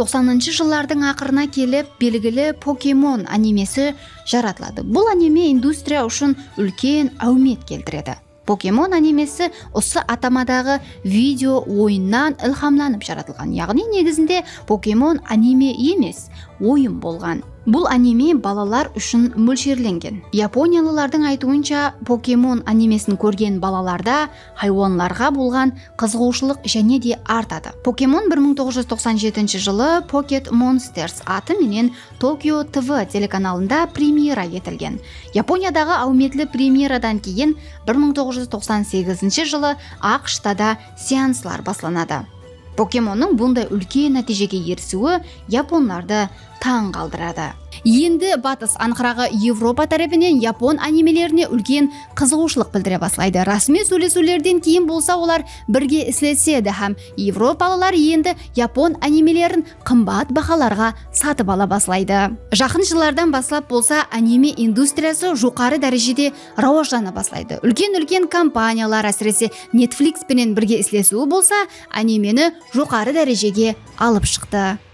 90-жылдардың ақырына келіп, белгілі Покемон анимесі жаратылады. Бұл аниме индустрия үшін үлкен әумет келтіреді. Покемон анимесі осы атамадағы видео ойыннан илхамланып жаратылған. Яғни негізінде Покемон аниме емес, ойын болған. Бұл аниме балалар үшін мөлшерленген. Япониялылардың айтуынша, Покемон анимесін көрген балаларда хайуанларға болған қызығушылық және де артады. Покемон 1997 жылы Pocket Monsters аты менен Tokyo TV телеканалында премьера етілген. Япониядағы ауметлі премьерадан кейін 1998 жылы ақш-та да сеанслар басланады. Покемонның бұндай үлкен нәтижеге ерісуі японларды таң қалдырады. Енді батыс анқырағы Европа тарапынан япон анимелеріне үлкен қызығушылық білдіре бастайды. Расми сөйлесулерден кейін болса, олар бірге істеседі һәм европалылар енді япон анимелерін қымбат бағаларға сатып ала бастайды. Жақын жылдардан бастап болса, аниме индустриясы жоғары дәрежеде рауаждана бастайды. Үлкен компаниялар, әсіресе Netflix пенен бірге істесуі болса, анимені жоғары дәрежеге алып шықты.